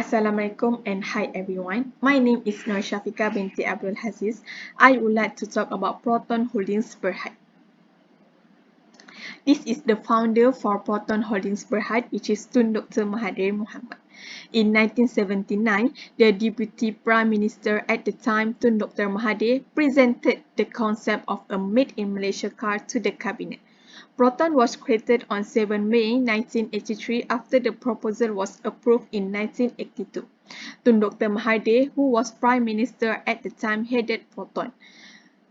Assalamualaikum and hi everyone. My name is Syafiqah binti ABDUL Haziz. I would like to talk about Proton Holdings Berhad. This is the founder for Proton Holdings Berhad, which is Tun Dr. Mahathir Mohamad. In 1979, the Deputy Prime Minister at the time, Tun Dr. Mahathir, presented the concept of a made-in-Malaysia car to the cabinet. Proton was created on 7 May 1983 after the proposal was approved in 1982. Tun Dr. Mahathir, who was Prime Minister at the time, headed Proton.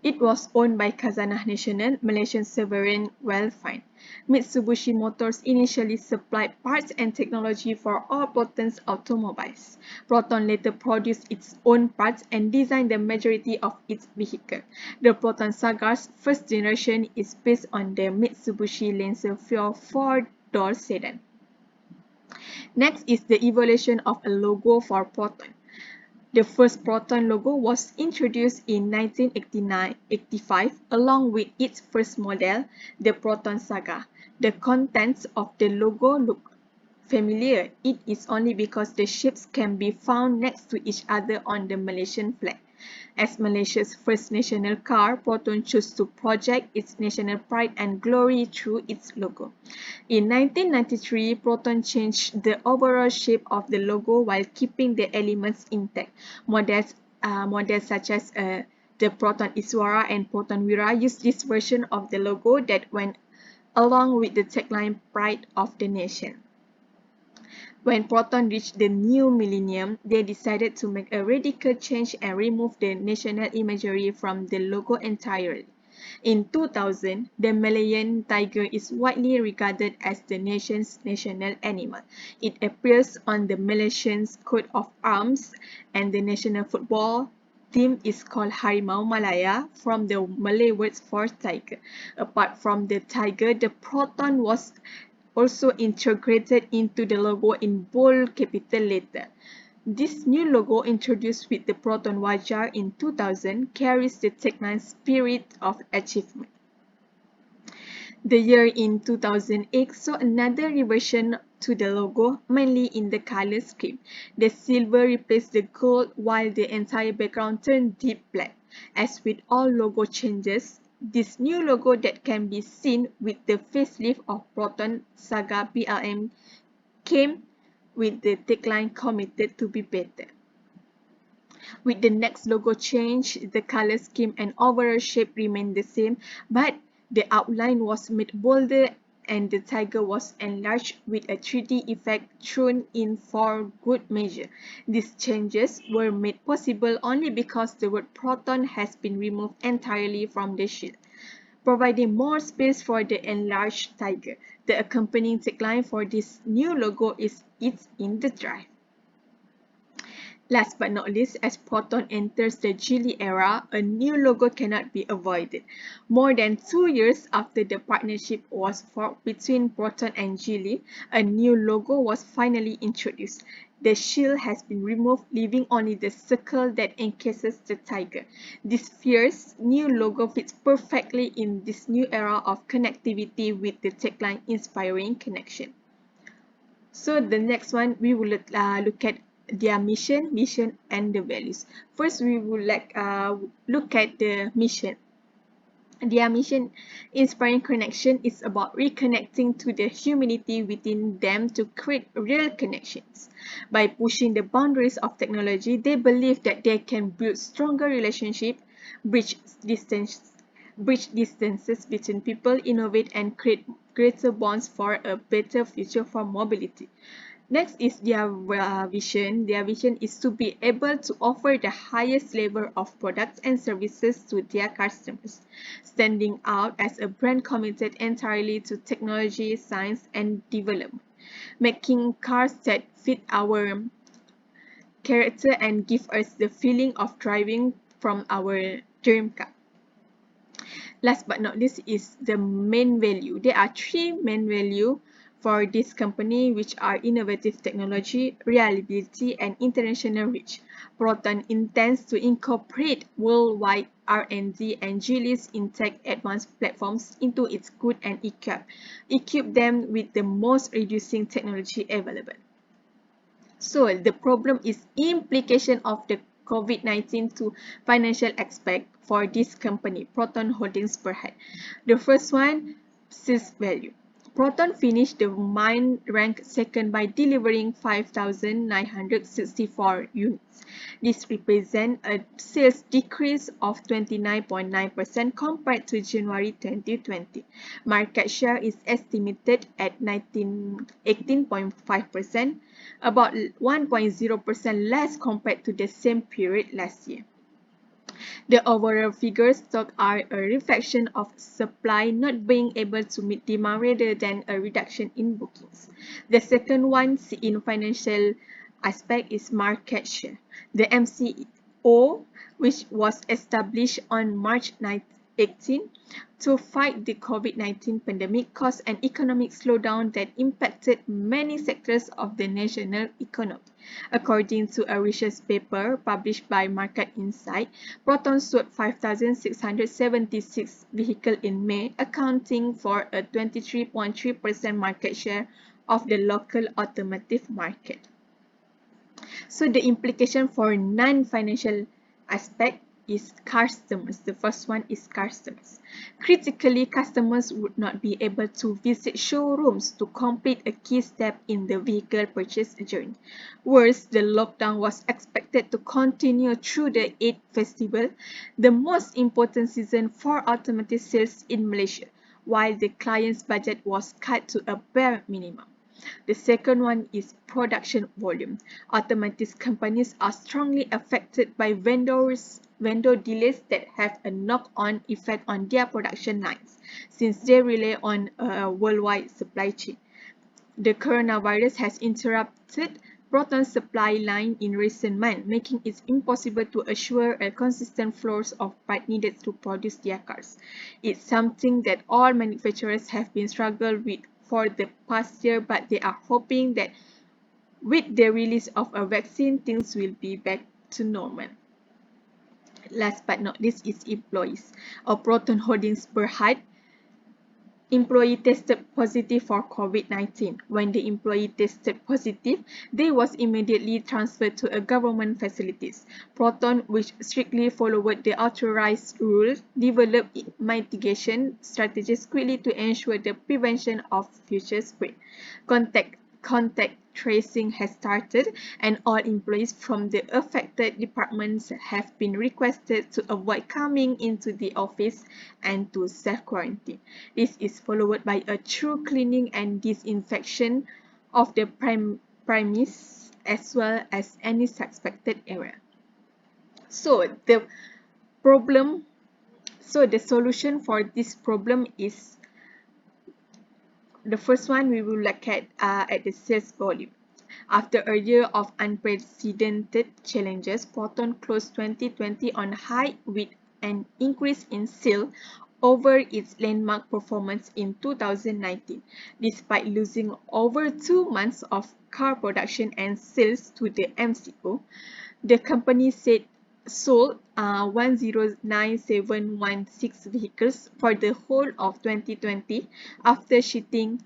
It was owned by Khazanah Nasional, Malaysian Sovereign Wealth Fund. Mitsubishi Motors initially supplied parts and technology for all Proton's automobiles. Proton later produced its own parts and designed the majority of its vehicles. The Proton Saga's first generation is based on the Mitsubishi Lancer 4-door sedan. Next is the evolution of a logo for Proton. The first Proton logo was introduced in 1985 along with its first model, the Proton Saga. The contents of the logo look familiar. It is only because the shapes can be found next to each other on the Malaysian flag. As Malaysia's first national car, Proton chose to project its national pride and glory through its logo. In 1993, Proton changed the overall shape of the logo while keeping the elements intact. Models such as the Proton Iswara and Proton Wira used this version of the logo that went along with the tagline Pride of the Nation. When Proton reached the new millennium, they decided to make a radical change and remove the national imagery from the logo entirely. In 2000, the Malayan tiger is widely regarded as the nation's national animal. It appears on the Malaysian coat of arms, and the national football team is called Harimau Malaya from the Malay words for tiger. Apart from the tiger, the Proton was also integrated into the logo in bold capital letter. This new logo, introduced with the Proton Wajar in 2000, carries the tagline Spirit of Achievement. The year in 2008 saw another reversion to the logo, mainly in the color scheme. The silver replaced the gold while the entire background turned deep black. As with all logo changes, this new logo that can be seen with the facelift of Proton Saga PLM came with the tagline Committed to be Better. With the next logo change, the color scheme and overall shape remained the same, but the outline was made bolder and the tiger was enlarged with a 3D effect thrown in for good measure. These changes were made possible only because the word Proton has been removed entirely from the shield, providing more space for the enlarged tiger. The accompanying tagline for this new logo is "It's in the Drive." Last but not least, as Proton enters the Geely era, a new logo cannot be avoided. More than 2 years after the partnership was formed between Proton and Geely, a new logo was finally introduced. The shield has been removed, leaving only the circle that encases the tiger. This fierce new logo fits perfectly in this new era of connectivity with the tagline Inspiring Connection. So the next one, we will look at their mission, vision, and the values. First, we would look at the mission. Their mission, Inspiring Connection, is about reconnecting to the humanity within them to create real connections. By pushing the boundaries of technology, they believe that they can build stronger relationships, bridge distances between people, innovate, and create greater bonds for a better future for mobility. Next is their vision. Their vision is to be able to offer the highest level of products and services to their customers, standing out as a brand committed entirely to technology, science, and development, making cars that fit our character and give us the feeling of driving from our dream car. Last but not least is the main value. There are 3 main values for this company, which are innovative technology, reliability, and international reach. Proton intends to incorporate worldwide R&D and Geely's Intech advanced platforms into its goods and equip them with the most reducing technology available. So the problem is implication of the COVID-19 to financial aspect for this company, Proton Holdings Berhad. The first one, sales value. Proton finished the month ranked second by delivering 5,964 units. This represents a sales decrease of 29.9% compared to January 2020. Market share is estimated at 18.5%, about 1.0% less compared to the same period last year. The overall figures stock are a reflection of supply not being able to meet demand rather than a reduction in bookings. The second one in financial aspect is market share. The MCO, which was established on March 18 to fight the COVID-19 pandemic, caused an economic slowdown that impacted many sectors of the national economy. According to a research paper published by Market Insight, Proton sold 5,676 vehicles in May, accounting for a 23.3% market share of the local automotive market. So the implication for non-financial aspect is customers. The first one is customers. Critically, customers would not be able to visit showrooms to complete a key step in the vehicle purchase journey. Worse, the lockdown was expected to continue through the Eid festival, the most important season for automotive sales in Malaysia, while the client's budget was cut to a bare minimum. The second one is production volume. Automotive companies are strongly affected by vendor delays that have a knock-on effect on their production lines, since they rely on a worldwide supply chain. The coronavirus has interrupted Proton's supply line in recent months, making it impossible to assure a consistent flow of parts needed to produce their cars. It's something that all manufacturers have been struggling with for the past year, but they are hoping that with the release of a vaccine, things will be back to normal. Last but not least is employees. Proton Holdings Berhad employee tested positive for COVID-19. When the employee tested positive, they was immediately transferred to a government facilities. Proton, which strictly followed the authorized rules, developed mitigation strategies quickly to ensure the prevention of future spread. Contact tracing has started, and all employees from the affected departments have been requested to avoid coming into the office and to self-quarantine. This is followed by a thorough cleaning and disinfection of the premise as well as any suspected area. So the solution for this problem is, the first one we will look at the sales volume. After a year of unprecedented challenges, Proton closed 2020 on high with an increase in sales over its landmark performance in 2019. Despite losing over 2 months of car production and sales to the MCO, the company said sold 109,716 vehicles for the whole of 2020 after shifting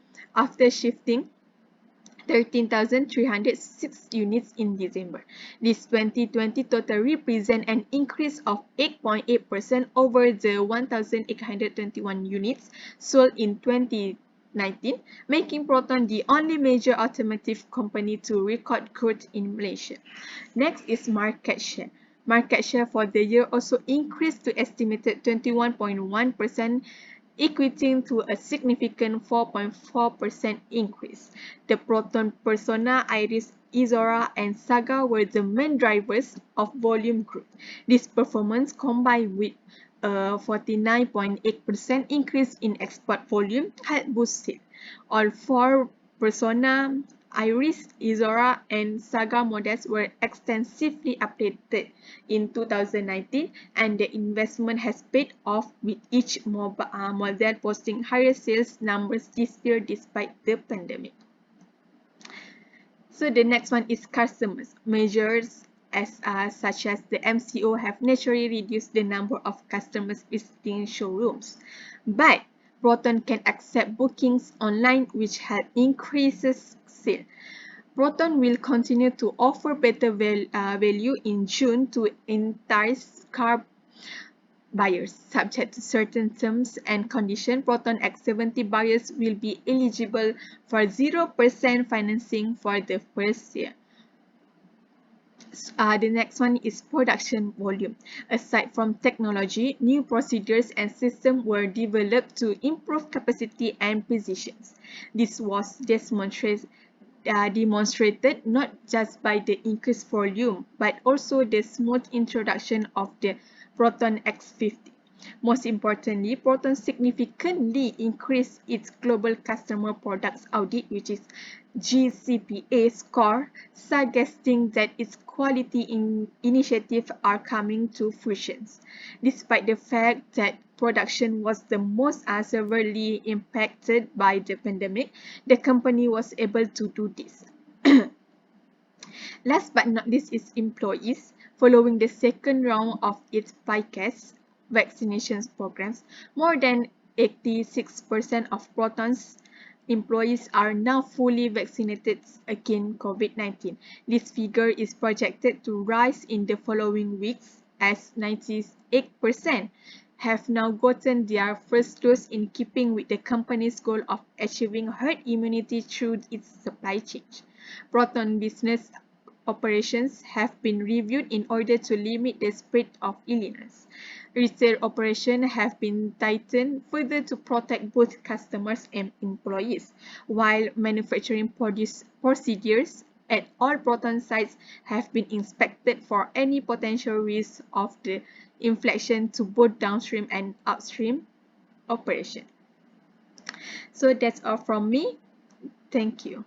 13,306 units in December. This 2020 total represents an increase of 8.8% over the 1,821 units sold in 2019, making Proton the only major automotive company to record growth in Malaysia. Next is market share. Market share for the year also increased to estimated 21.1%, equating to a significant 4.4% increase. The Proton Persona, Iris, Izora, and Saga were the main drivers of volume growth. This performance, combined with a 49.8% increase in export volume, helped boost sales. All four Persona, Iris, Izora, and Saga models were extensively updated in 2019, and the investment has paid off, with each model posting higher sales numbers this year despite the pandemic. So the next one is customers. Measures such as the MCO have naturally reduced the number of customers visiting showrooms, but Proton can accept bookings online, which help increases sales. Proton will continue to offer better value in June to entice car buyers. Subject to certain terms and conditions, Proton X70 buyers will be eligible for 0% financing for the first year. The next one is production volume. Aside from technology, new procedures and systems were developed to improve capacity and precision. This was demonstrated not just by the increased volume, but also the smooth introduction of the Proton X50. Most importantly, Proton significantly increased its global customer products audit, which is GCPA score, suggesting that its quality initiatives are coming to fruition. Despite the fact that production was the most severely impacted by the pandemic, the company was able to do this. Last but not least is employees. Following the second round of its PICAS vaccination programs, more than 86% of Proton's employees are now fully vaccinated against COVID-19. This figure is projected to rise in the following weeks as 98% have now gotten their first dose, in keeping with the company's goal of achieving herd immunity through its supply chain. Proton business operations have been reviewed in order to limit the spread of illness. Retail operations have been tightened further to protect both customers and employees, while manufacturing procedures at all Proton sites have been inspected for any potential risk of the infection to both downstream and upstream operations. So that's all from me. Thank you.